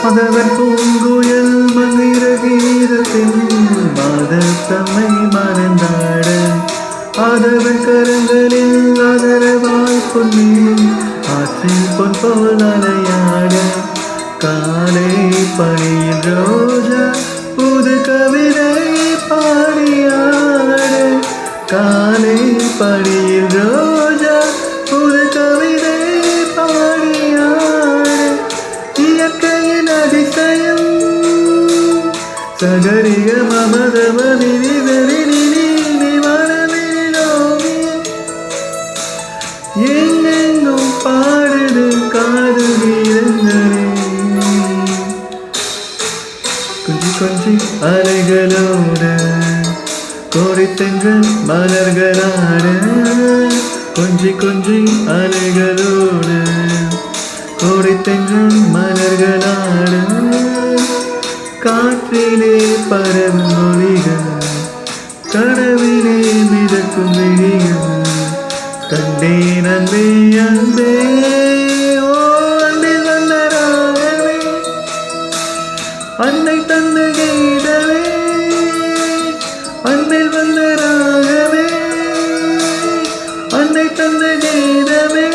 அதவன் பூங்குயல் மந்திர கீதத்தில் மாதத்தம்மை மறந்தாட அதவன் கரங்களில் அதரவாய் பொன்னி ஆற்றில் பொன் போல் அலையாட காலை பணியில் ரோஜா புது கவிதை பாடியாட காலை பணியில் ரோஜா புது கவிதை பாடியாட இயற்கையின் அதிசயம் சகரிக மமதமதி எங்கெங்கும் பாடுது காது வீரங்களே கொஞ்சி கொஞ்சி அலைகளோடு கோடித்தென்றல் மலர்களாட கொஞ்சி கொஞ்சி அலைகளோடு கோடித்தென்றல் மலர்களாட காற்றிலே பரவும் மொழிகள் கனவிலே மிதக்கும் விழிகள் கண்டேன் அன்பே அன்பே ஓ அன்பில் வந்த ராகமே அன்னை தந்த கீதமே அன்பில் வந்த ராகமே அன்னை தந்த கீதமே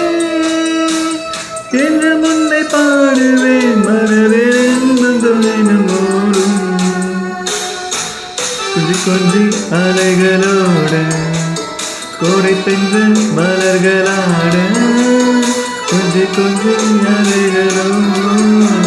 என்று முன்னை பாடுவேன் மறவேன் மந்தம் ஓடும் கொஞ்சி கொஞ்சி அலைகளோடு கோடைத்தென்றல் மலர்களாட கொஞ்சி கொஞ்சி அலைகளோடு